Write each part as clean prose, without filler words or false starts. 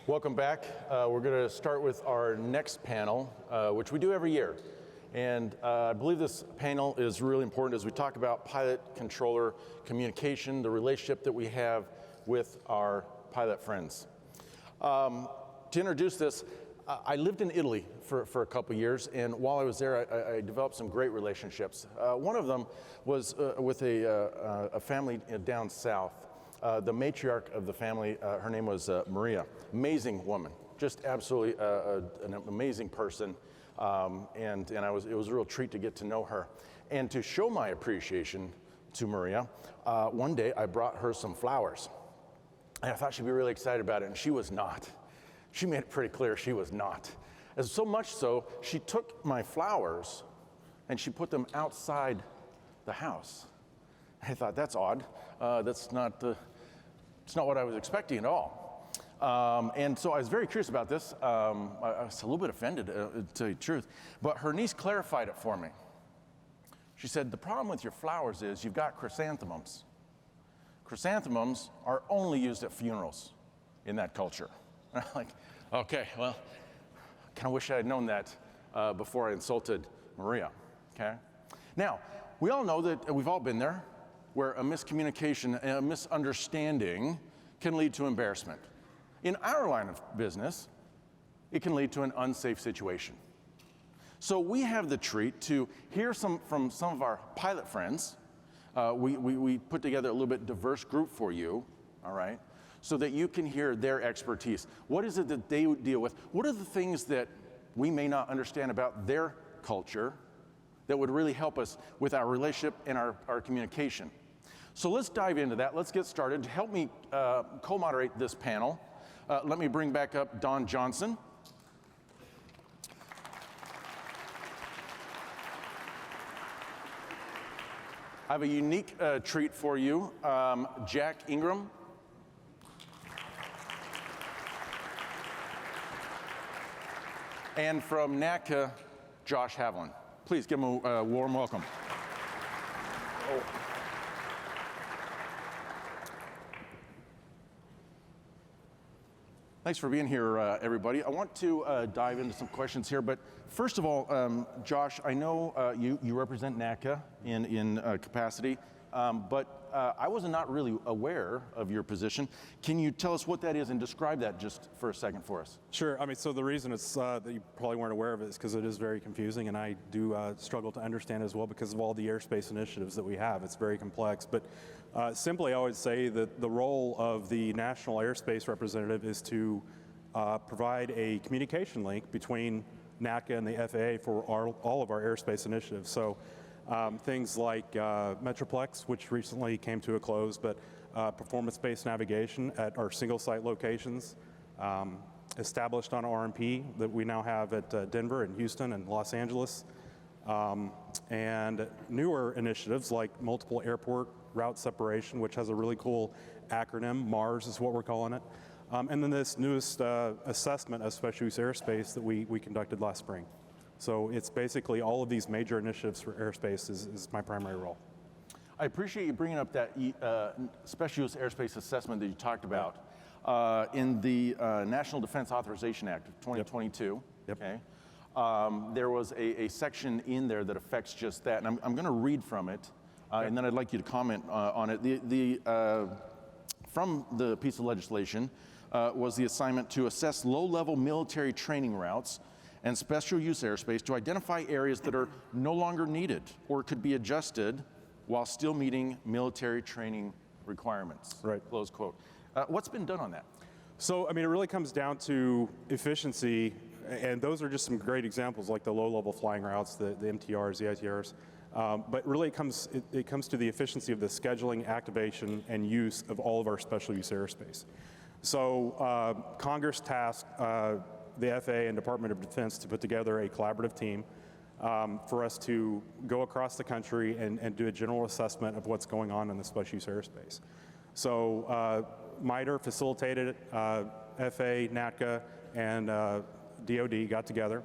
Welcome back. We're going to start with our next panel, which we do every year. And I believe this panel is really important as we talk about pilot-controller communication, the relationship that we have with our pilot friends. To introduce this, I lived in Italy for a couple years, and while I was there, I developed some great relationships. One of them was with a family down south. The matriarch of the family, her name was Maria. Amazing woman, just absolutely an amazing person. And it was a real treat to get to know her. And to show my appreciation to Maria, one day I brought her some flowers. And I thought she'd be really excited about it, and she was not. She made it pretty clear she was not. And so much so, she took my flowers and she put them outside the house. I thought, that's odd. It's not what I was expecting at all. And so I was very curious about this. I was a little bit offended, to tell you the truth. But her niece clarified it for me. She said, the problem with your flowers is you've got chrysanthemums. Chrysanthemums are only used at funerals in that culture. And I'm like, okay, well, kind of wish I had known that before I insulted Maria, okay? Now, we all know that we've all been there, where a miscommunication and a misunderstanding can lead to embarrassment. In our line of business, it can lead to an unsafe situation. So we have the treat to hear from some of our pilot friends. We put together a little bit diverse group for you, all right, so that you can hear their expertise. What is it that they deal with? What are the things that we may not understand about their culture that would really help us with our relationship and our communication? So let's dive into that. Let's get started. To help me co-moderate this panel, let me bring back up Don Johnson. I have a unique treat for you, Jack Ingram. And from NATCA, Josh Haviland. Please give him a warm welcome. Thanks for being here, everybody. I want to dive into some questions here, but first of all, Josh, I know you represent NATCA in capacity, but I was not really aware of your position. Can you tell us what that is and describe that just for a second for us? Sure. I mean, so the reason it's that you probably weren't aware of it is because it is very confusing, and I do struggle to understand as well because of all the airspace initiatives that we have. It's very complex, but simply I would say that the role of the National Airspace Representative is to provide a communication link between NATCA and the FAA for all of our airspace initiatives. So things like Metroplex, which recently came to a close, but performance-based navigation at our single site locations, established on RMP that we now have at Denver and Houston and Los Angeles, and newer initiatives like multiple airport route separation, which has a really cool acronym, MARS is what we're calling it, and then this newest assessment of special use airspace that we conducted last spring. So it's basically all of these major initiatives for airspace is my primary role. I appreciate you bringing up that special use airspace assessment that you talked about in the National Defense Authorization Act of 2022. Yep. Okay. There was a section in there that affects just that, and I'm going to read from it, and then I'd like you to comment on it. From the piece of legislation was the assignment to assess low-level military training routes and special use airspace to identify areas that are no longer needed or could be adjusted while still meeting military training requirements. Right. Close quote. What's been done on that? So, I mean, it really comes down to efficiency, and those are just some great examples, like the low-level flying routes, the MTRs, the ITRs. But really, it comes to the efficiency of the scheduling, activation, and use of all of our special use airspace. So, Congress tasked the FAA and Department of Defense to put together a collaborative team for us to go across the country and do a general assessment of what's going on in the special use airspace. So MITRE facilitated it, FAA, NATCA, and DOD got together,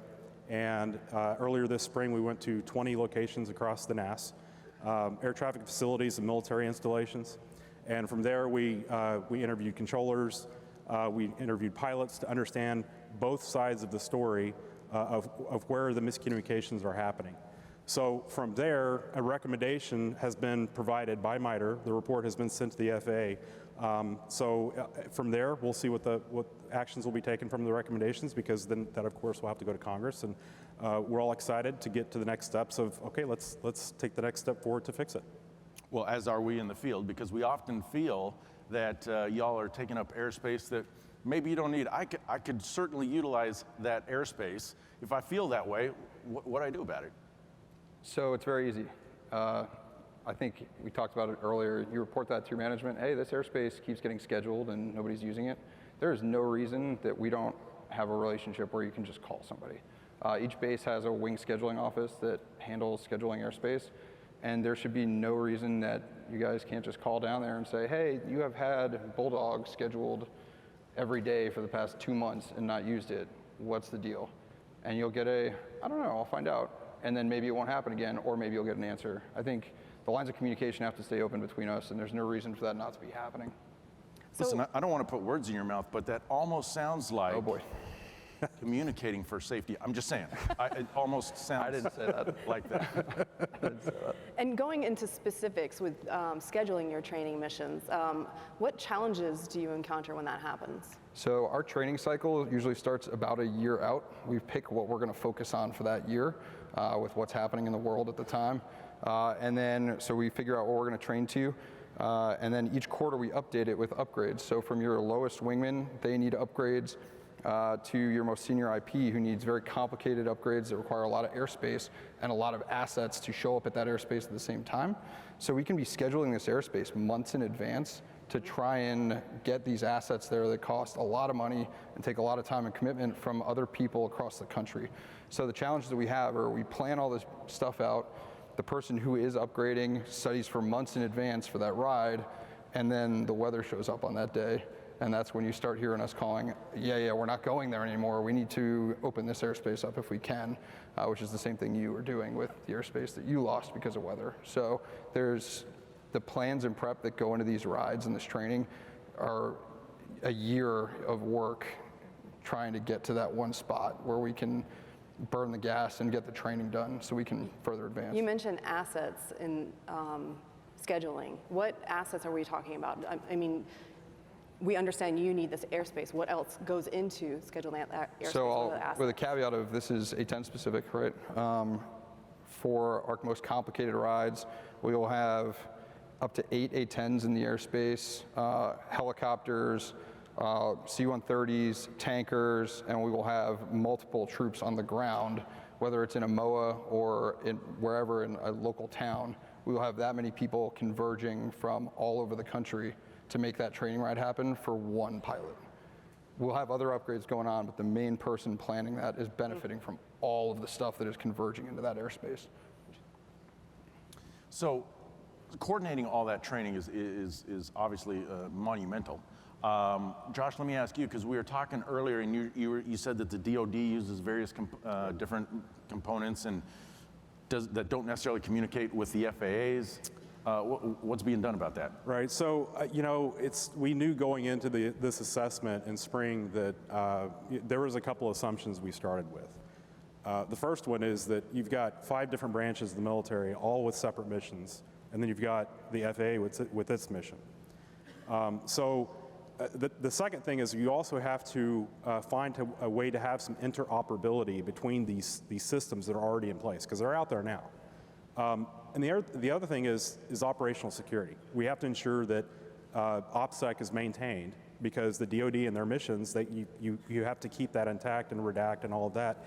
and earlier this spring we went to 20 locations across the NAS, air traffic facilities and military installations, and from there we interviewed controllers, We interviewed pilots to understand both sides of the story of where the miscommunications are happening. So from there, a recommendation has been provided by MITRE. The report has been sent to the FAA. From there, we'll see what actions will be taken from the recommendations, because then that, of course, will have to go to Congress. And we're all excited to get to the next steps of, okay, let's take the next step forward to fix it. Well, as are we in the field, because we often feel that y'all are taking up airspace that maybe you don't need. I could certainly utilize that airspace. If I feel that way, what do I do about it? So it's very easy. I think we talked about it earlier. You report that to your management. Hey, this airspace keeps getting scheduled and nobody's using it. There is no reason that we don't have a relationship where you can just call somebody. Each base has a wing scheduling office that handles scheduling airspace, and there should be no reason that you guys can't just call down there and say, hey, you have had Bulldog scheduled every day for the past 2 months and not used it. What's the deal? And you'll get I don't know, I'll find out. And then maybe it won't happen again, or maybe you'll get an answer. I think the lines of communication have to stay open between us, and there's no reason for that not to be happening. Listen, I don't want to put words in your mouth, but that almost sounds like Oh boy. communicating for safety. I'm just saying. It almost sounds I didn't say that. like that. And going into specifics with scheduling your training missions, what challenges do you encounter when that happens? So our training cycle usually starts about a year out. We pick what we're going to focus on for that year with what's happening in the world at the time. And then, so we figure out what we're going to train to. And then each quarter we update it with upgrades. So from your lowest wingman, they need upgrades to your most senior IP, who needs very complicated upgrades that require a lot of airspace and a lot of assets to show up at that airspace at the same time. So we can be scheduling this airspace months in advance to try and get these assets there that cost a lot of money and take a lot of time and commitment from other people across the country. So the challenges that we have are we plan all this stuff out, the person who is upgrading studies for months in advance for that ride, and then the weather shows up on that day. And that's when you start hearing us calling, yeah, we're not going there anymore. We need to open this airspace up if we can, which is the same thing you were doing with the airspace that you lost because of weather. So there's the plans and prep that go into these rides and this training are a year of work trying to get to that one spot where we can burn the gas and get the training done so we can further advance. You mentioned assets in scheduling. What assets are we talking about? I mean, we understand you need this airspace. What else goes into scheduling that airspace? So with a caveat of this is A10 specific, right? For our most complicated rides, we will have up to 8 A10s in the airspace, helicopters, C-130s, tankers, and we will have multiple troops on the ground, whether it's in a MOA or wherever in a local town. We will have that many people converging from all over the country to make that training ride happen for one pilot. We'll have other upgrades going on, but the main person planning that is benefiting from all of the stuff that is converging into that airspace. So coordinating all that training is obviously monumental. Josh, let me ask you, because we were talking earlier and you said that the DoD uses various different components and that don't necessarily communicate with the FAAs. What's being done about that? Right. So we knew going into this assessment in spring that there was a couple assumptions we started with. The first one is that you've got 5 different branches of the military, all with separate missions, and then you've got the FAA with its mission. The second thing is you also have to find a way to have some interoperability between these systems that are already in place, because they're out there now. And the other thing is operational security. We have to ensure that OPSEC is maintained, because the DoD and their missions, that you have to keep that intact and redact and all of that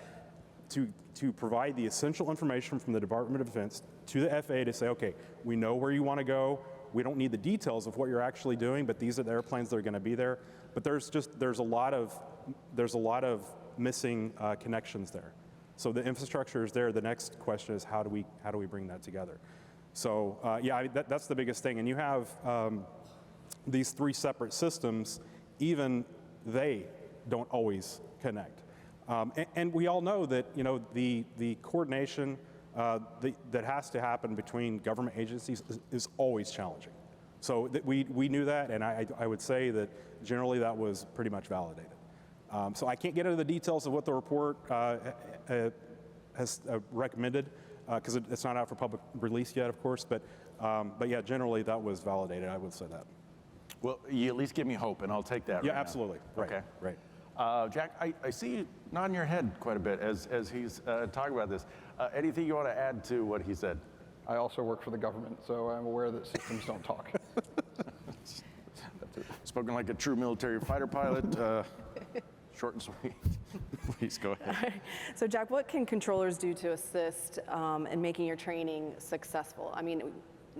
to provide the essential information from the Department of Defense to the FAA to say, okay, we know where you want to go. We don't need the details of what you're actually doing, but these are the airplanes that are going to be there. But there's a lot of missing connections there. So the infrastructure is there. The next question is how do we bring that together? So that's the biggest thing. And you have these 3 separate systems. Even they don't always connect. And we all know that the coordination that has to happen between government agencies is always challenging. So we knew that, and I would say that generally that was pretty much validated. So I can't get into the details of what the report has recommended, because it's not out for public release yet, of course, but yeah, generally that was validated, I would say that. Well, you at least give me hope, and I'll take that. Yeah, right now. absolutely. Right. Okay. Right. Jack, I see you nodding your head quite a bit as he's talking about this. Anything you want to add to what he said? I also work for the government, so I'm aware that systems don't talk. Spoken like a true military fighter pilot. Short and sweet. Please go ahead. So Jack, what can controllers do to assist in making your training successful? I mean,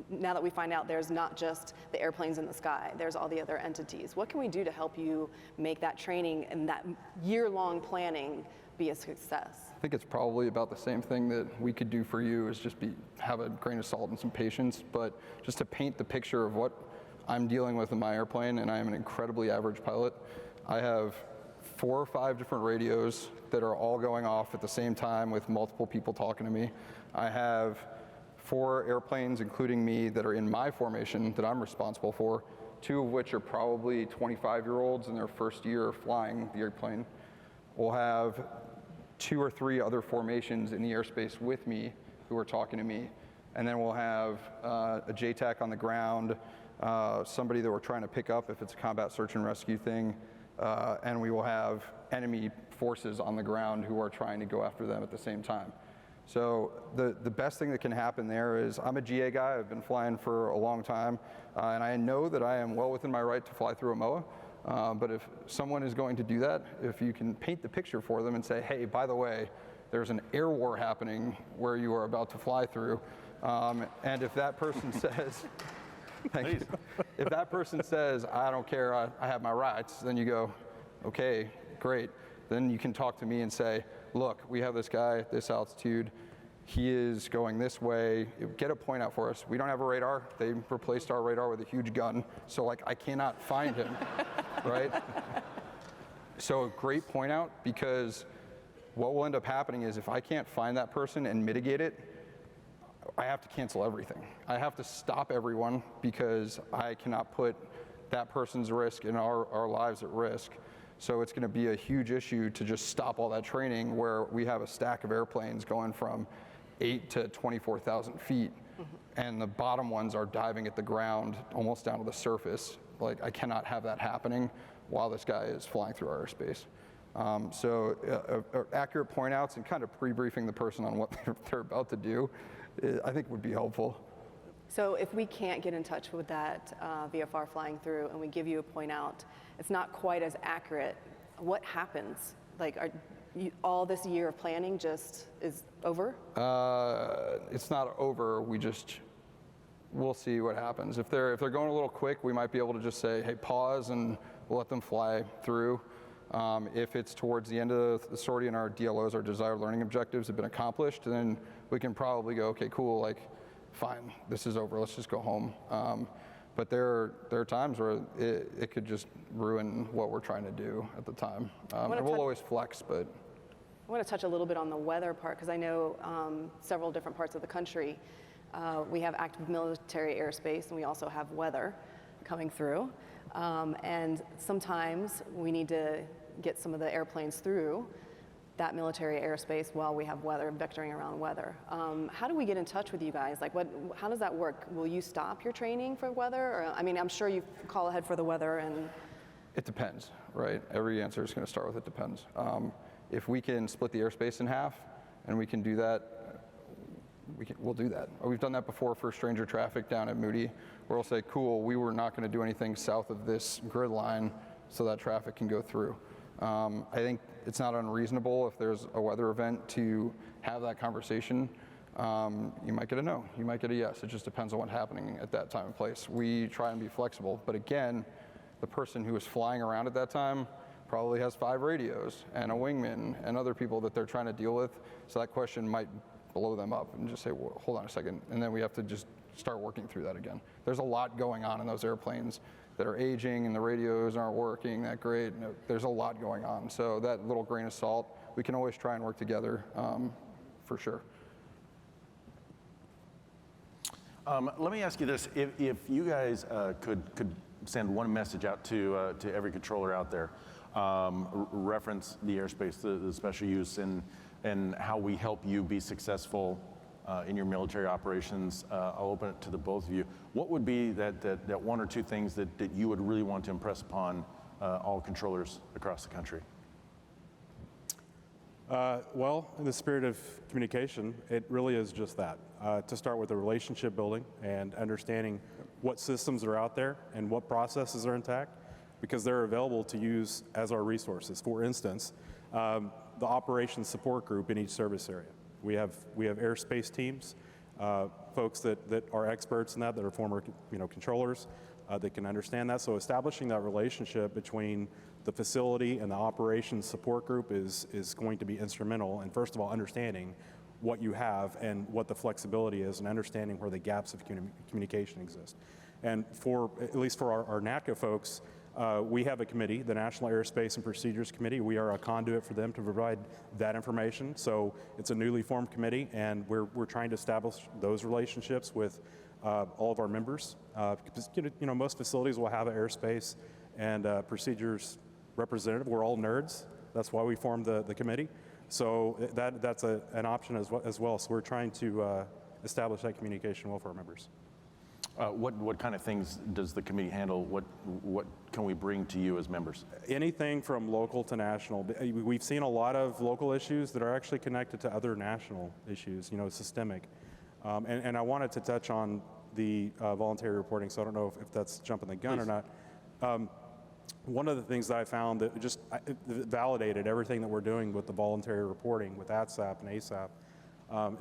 now that we find out there's not just the airplanes in the sky, there's all the other entities. What can we do to help you make that training and that year-long planning be a success? I think it's probably about the same thing that we could do for you, is just have a grain of salt and some patience, but just to paint the picture of what I'm dealing with in my airplane, and I am an incredibly average pilot. I have 4 or 5 different radios that are all going off at the same time with multiple people talking to me. I have 4 airplanes, including me, that are in my formation that I'm responsible for, 2 of which are probably 25-year-olds in their first year flying the airplane. We'll have 2 or 3 other formations in the airspace with me who are talking to me. And then we'll have a JTAC on the ground, somebody that we're trying to pick up if it's a combat search and rescue thing, and we will have enemy forces on the ground who are trying to go after them at the same time. So the best thing that can happen there is, I'm a GA guy, I've been flying for a long time, and I know that I am well within my right to fly through a MOA, but if someone is going to do that, if you can paint the picture for them and say, hey, by the way, there's an air war happening where you are about to fly through, and if that person says, thank you. If that person says, I don't care, I have my rights, then you go, okay, great. Then you can talk to me and say, look, we have this guy at this altitude. He is going this way. Get a point out for us. We don't have a radar. They replaced our radar with a huge gun. So like, I cannot find him, right? So a great point out, because what will end up happening is if I can't find that person and mitigate it, I have to cancel everything. I have to stop everyone because I cannot put that person's risk and our lives at risk. So it's going to be a huge issue to just stop all that training where we have a stack of airplanes going from 8 to 24,000 feet, and the bottom ones are diving at the ground almost down to the surface. Like, I cannot have that happening while this guy is flying through our airspace. So accurate point outs and kind of pre-briefing the person on what they're about to do, I think would be helpful. So if we can't get in touch with that VFR flying through and we give you a point out, it's not quite as accurate, what happens? Like, all this year of planning just is over? It's not over. We'll see what happens. If they're going a little quick, we might be able to just say, hey, pause, and we'll let them fly through. If it's towards the end of the sortie and our DLOs, our desired learning objectives, have been accomplished, then we can probably go, okay, cool, like, fine, this is over, let's just go home. But there are times where it could just ruin what we're trying to do at the time. And we'll always flex, but. I want to touch a little bit on the weather part, because I know several different parts of the country, we have active military airspace, and we also have weather coming through. And sometimes we need to get some of the airplanes through that military airspace while we have weather, vectoring around weather. How do we get in touch with you guys? Like, how does that work? Will you stop your training for weather? Or, I mean, I'm sure you call ahead for the weather and. It depends, right? Every answer is going to start with it depends. If we can split the airspace in half and we can do that, we'll do that. We've done that before for stranger traffic down at Moody, where we'll say, cool, we were not going to do anything south of this grid line so that traffic can go through. I think it's not unreasonable if there's a weather event to have that conversation. You might get a no, you might get a yes. It just depends on what's happening at that time and place. We try and be flexible, but again, the person who is flying around at that time probably has 5 radios and a wingman and other people that they're trying to deal with. So that question might blow them up and just say, well, hold on a second. And then we have to just start working through that again. There's a lot going on in those airplanes that are aging and the radios aren't working that great. There's a lot going on. So that little grain of salt, we can always try and work together for sure. Let me ask you this: if you guys could send one message out to every controller out there, reference the airspace, the special use, and how we help you be successful in your military operations. I'll open it to the both of you. What would be that one or two things that you would really want to impress upon all controllers across the country? Well, in the spirit of communication, it really is just that. To start with the relationship building and understanding what systems are out there and what processes are intact, because they're available to use as our resources. For instance, the operations support group in each service area. We have airspace teams, folks that are experts in that are former controllers that can understand that. So establishing that relationship between the facility and the operations support group is going to be instrumental. And first of all, understanding what you have and what the flexibility is, and understanding where the gaps of communication exist. And at least for our NATCA folks, we have a committee, the National Airspace and Procedures Committee. We are a conduit for them to provide that information. So it's a newly formed committee, and we're trying to establish those relationships with all of our members. Because most facilities will have an airspace and procedures representative. We're all nerds. That's why we formed the committee. So that's an option as well. So we're trying to establish that communication well for our members. What kind of things does the committee handle? What can we bring to you as members? Anything from local to national. We've seen a lot of local issues that are actually connected to other national issues, systemic. And I wanted to touch on the voluntary reporting, so I don't know if that's jumping the gun. Please. Or not. One of the things that I found that just validated everything that we're doing with the voluntary reporting with ATSAP and ASAP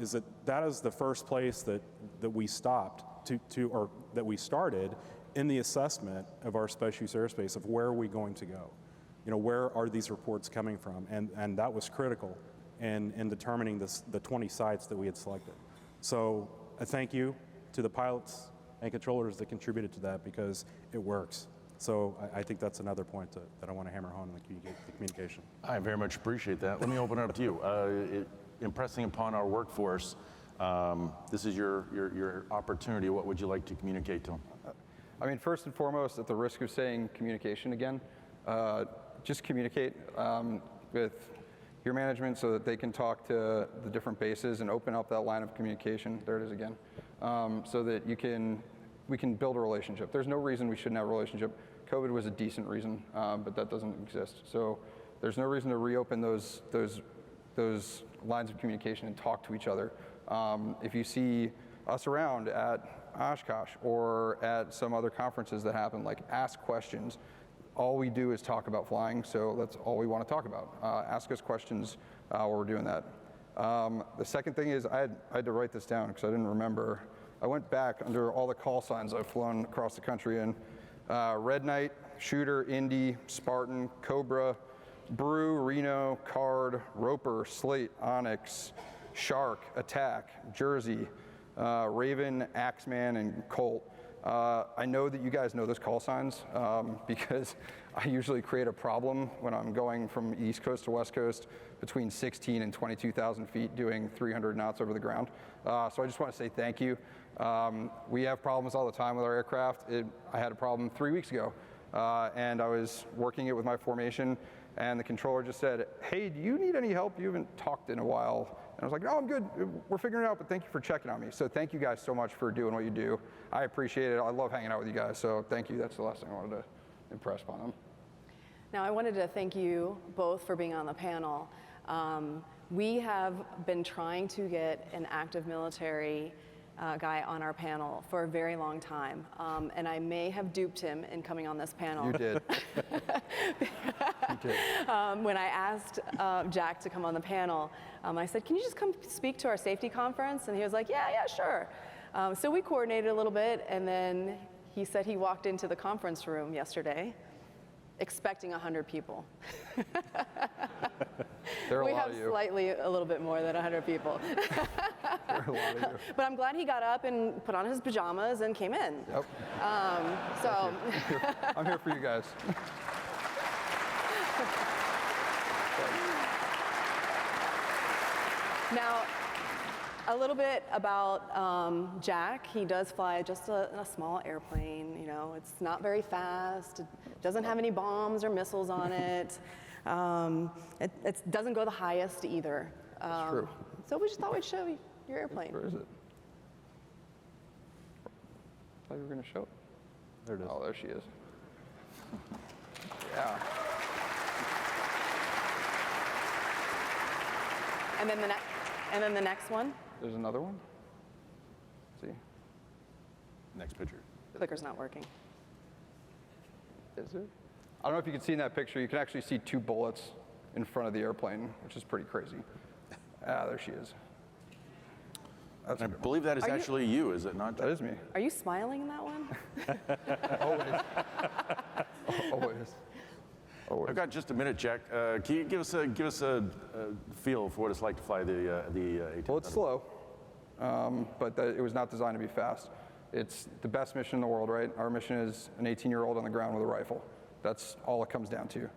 is that is the first place that we stopped or that we started in the assessment of our special use airspace of where are we going to go? Where are these reports coming from? And that was critical in determining the 20 sites that we had selected. So a thank you to the pilots and controllers that contributed to that, because it works. So I think that's another point that I want to hammer home in the communication. I very much appreciate that. Let me open it up to you. Impressing upon our workforce, this is your opportunity. What would you like to communicate to them? I mean, first and foremost, at the risk of saying communication again, just communicate with your management so that they can talk to the different bases and open up that line of communication. There it is again. So that we can build a relationship. There's no reason we shouldn't have a relationship. COVID was a decent reason, but that doesn't exist. So there's no reason to reopen those lines of communication and talk to each other. If you see us around at Oshkosh or at some other conferences that happen, ask questions. All we do is talk about flying, so that's all we want to talk about. Ask us questions while we're doing that. The second thing is I had to write this down because I didn't remember. I went back under all the call signs I've flown across the country in. Red Knight, Shooter, Indy, Spartan, Cobra, Brew, Reno, Card, Roper, Slate, Onyx, Shark, Attack, Jersey, Raven, Axeman, and Colt. I know that you guys know those call signs because I usually create a problem when I'm going from East Coast to West Coast between 16 and 22,000 feet doing 300 knots over the ground. So I just want to say thank you. We have problems all the time with our aircraft. I had a problem 3 weeks ago, and I was working it with my formation, and the controller just said, "Hey, do you need any help? You haven't talked in a while." And I was like, "No, I'm good. We're figuring it out, but thank you for checking on me." So thank you guys so much for doing what you do. I appreciate it. I love hanging out with you guys, so thank you. That's the last thing I wanted to impress upon them. Now, I wanted to thank you both for being on the panel. We have been trying to get an active military guy on our panel for a very long time, and I may have duped him in coming on this panel. You did. You did. When I asked Jack to come on the panel, I said, "Can you just come speak to our safety conference?" And he was like, yeah, sure. So we coordinated a little bit, and then he said he walked into the conference room yesterday expecting 100 people. There are we a lot have of you. slightly a little bit more than 100 people. There are a lot of you. But I'm glad he got up and put on his pajamas and came in. Yep. So I'm here for you guys. now, A little bit about Jack. He does fly just a small airplane. You know, it's not very fast. It doesn't have any bombs or missiles on it. It doesn't go the highest either. That's true. So we just thought we'd show you your airplane. Where is it? I thought you were going to show it. There it is. Oh, there she is. Yeah. And then the next one. There's another one. Let's see. Next picture. The clicker's not working. Is it? I don't know if you can see in that picture, you can actually see 2 bullets in front of the airplane, which is pretty crazy. Ah, there she is. That's I good. believe that is Are you- actually you, is it not? That is me. Are you smiling in that one? Always. Always. Always. I've got just a minute, Jack. Can you give us a feel for what it's like to fly the A-10? Well, it's slow, but it was not designed to be fast. It's the best mission in the world, right? Our mission is an 18-year-old on the ground with a rifle. That's all it comes down to.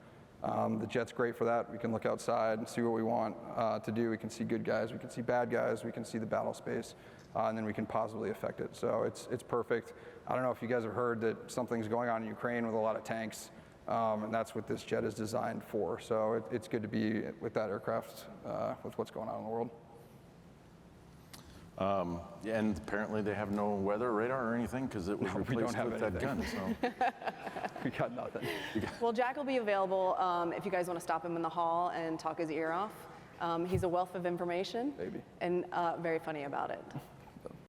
The jet's great for that. We can look outside and see what we want to do. We can see good guys, we can see bad guys, we can see the battle space, and then we can positively affect it. So it's perfect. I don't know if you guys have heard that something's going on in Ukraine with a lot of tanks, and that's what this jet is designed for. So it's good to be with that aircraft with what's going on in the world. Yeah, and apparently they have no weather radar or anything because it was No, we don't replaced have with that gun. anything. So. We got nothing. Well, Jack will be available if you guys want to stop him in the hall and talk his ear off. He's a wealth of information. Maybe. And very funny about it.